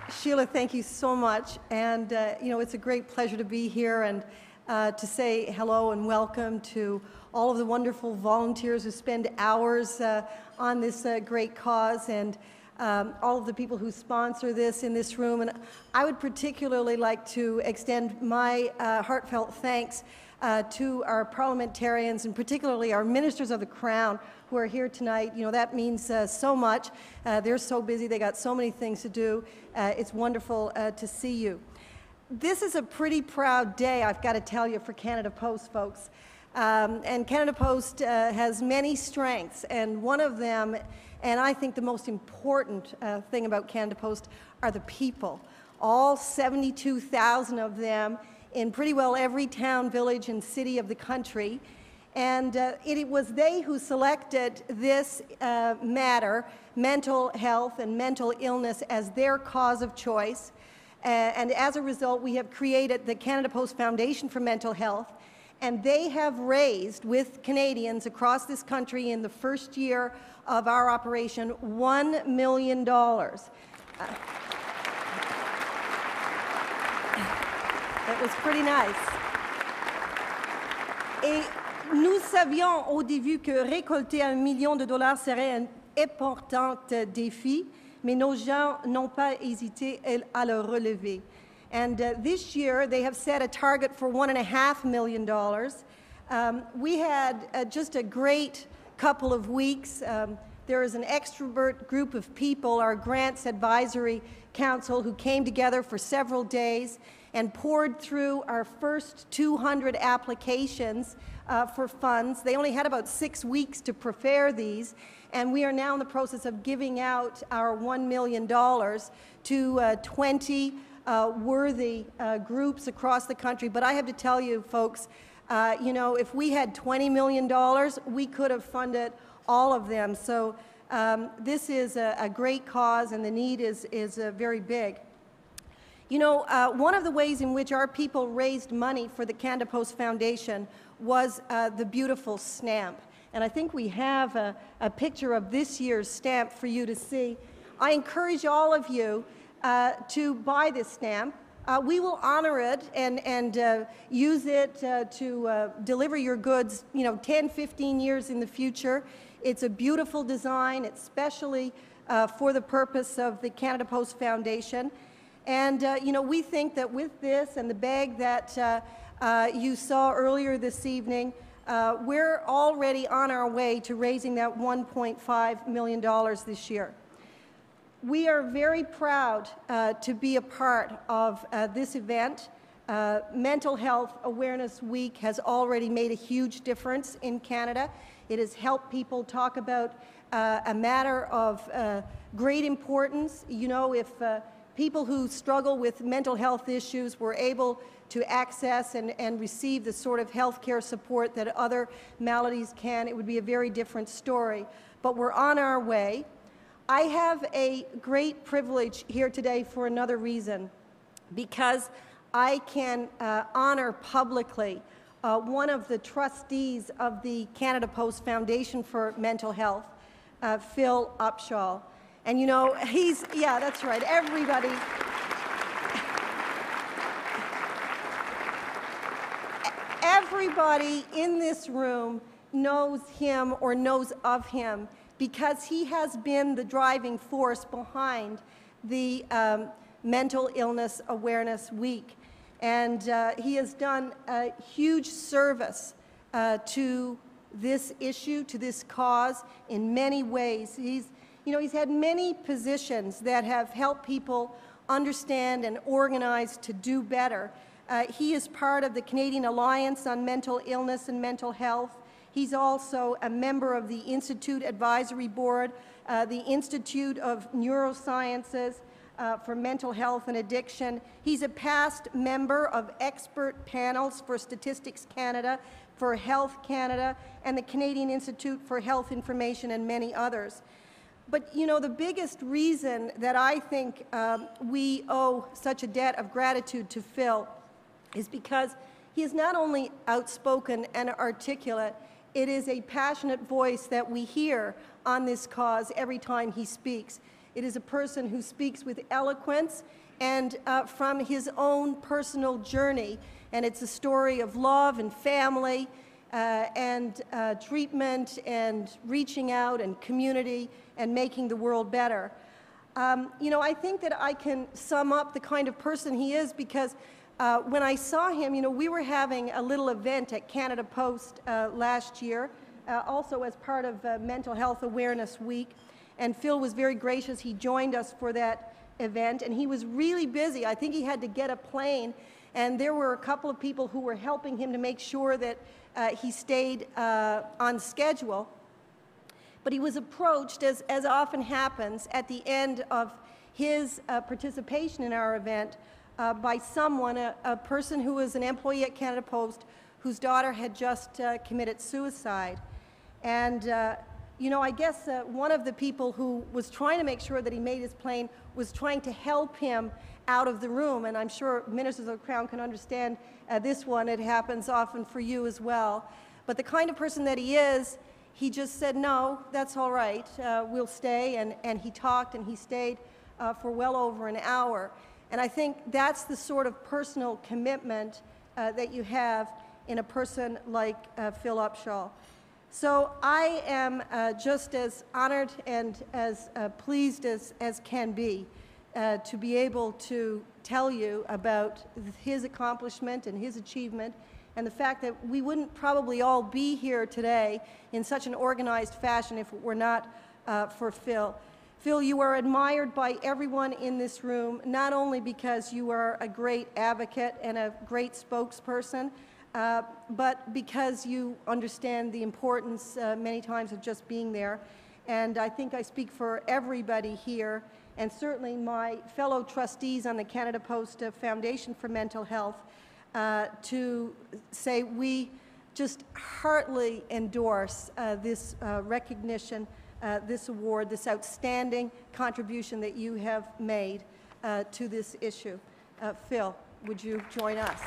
Sheila, thank you so much. And, it's a great pleasure to be here and to say hello and welcome to all of the wonderful volunteers who spend hours on this great cause, and all of the people who sponsor this in this room. And I would particularly like to extend my heartfelt thanks to our parliamentarians, and particularly our ministers of the Crown who are here tonight. That means so much. They're so busy. They got so many things to do. It's wonderful to see you. This is a pretty proud day, I've got to tell you, for Canada Post, folks. And Canada Post has many strengths, and one of them, and I think the most important thing about Canada Post, are the people. All 72,000 of them in pretty well every town, village, and city of the country. And it was they who selected this matter, mental health and mental illness, as their cause of choice. And as a result, we have created the Canada Post Foundation for Mental Health, and they have raised, with Canadians across this country in the first year of our operation, $1 million. That was pretty nice. Et nous savions au début que récolter $1 million serait un important défi, mais nos gens n'ont pas hésité à le relever. And this year, they have set a target for $1.5 million. We had just a great couple of weeks. There is an extrovert group of people, our Grants Advisory Council, who came together for several days and poured through our first 200 applications for funds. They only had about 6 weeks to prepare these, and we are now in the process of giving out our $1 million to 20 worthy groups across the country. But I have to tell you, folks, if we had $20 million, we could have funded all of them. So this is a great cause, and the need is very big. One of the ways in which our people raised money for the Canada Post Foundation was the beautiful stamp. And I think we have a picture of this year's stamp for you to see. I encourage all of you to buy this stamp. We will honor it and use it to deliver your goods, 10, 15 years in the future. It's a beautiful design. It's specially for the purpose of the Canada Post Foundation. And, we think that with this and the bag that you saw earlier this evening, we're already on our way to raising that $1.5 million this year. We are very proud to be a part of this event. Mental Health Awareness Week has already made a huge difference in Canada. It has helped people talk about a matter of great importance. If people who struggle with mental health issues were able to access and receive the sort of health care support that other maladies can, it would be a very different story. But we're on our way. I have a great privilege here today for another reason, because I can honor publicly one of the trustees of the Canada Post Foundation for Mental Health, Phil Upshaw. And yeah, that's right, everybody. Everybody in this room knows him or knows of him, because he has been the driving force behind the Mental Illness Awareness Week. And he has done a huge service to this issue, to this cause, in many ways. He's had many positions that have helped people understand and organize to do better. He is part of the Canadian Alliance on Mental Illness and Mental Health. He's also a member of the Institute Advisory Board, the Institute of Neurosciences for Mental Health and Addiction. He's a past member of expert panels for Statistics Canada, for Health Canada, and the Canadian Institute for Health Information, and many others. But the biggest reason that I think we owe such a debt of gratitude to Phil is because he is not only outspoken and articulate, it is a passionate voice that we hear on this cause every time he speaks. It is a person who speaks with eloquence and from his own personal journey. And it's a story of love and family and treatment and reaching out and community and making the world better. You know, I think that I can sum up the kind of person he is because when I saw him, you know, we were having a little event at Canada Post last year, also as part of Mental Health Awareness Week. And Phil was very gracious. He joined us for that event, and he was really busy. I think he had to get a plane, and there were a couple of people who were helping him to make sure that he stayed on schedule. But he was approached, as often happens, at the end of his participation in our event by someone, a person who was an employee at Canada Post whose daughter had just committed suicide. And you know, I guess one of the people who was trying to make sure that he made his plane was trying to help him out of the room. And I'm sure ministers of the Crown can understand this one. It happens often for you as well. But the kind of person that he is, he just said, no, that's all right, we'll stay. And he talked and he stayed for well over an hour. And I think that's the sort of personal commitment that you have in a person like Phil Upshaw. So I am just as honored and as pleased as can be to be able to tell you about his accomplishment and his achievement and the fact that we wouldn't probably all be here today in such an organized fashion if it were not for Phil. Phil, you are admired by everyone in this room, not only because you are a great advocate and a great spokesperson, but because you understand the importance many times of just being there. And I think I speak for everybody here, and certainly my fellow trustees on the Canada Post Foundation for Mental Health, to say we just heartily endorse this recognition, this award, this outstanding contribution that you have made to this issue. Phil, would you join us?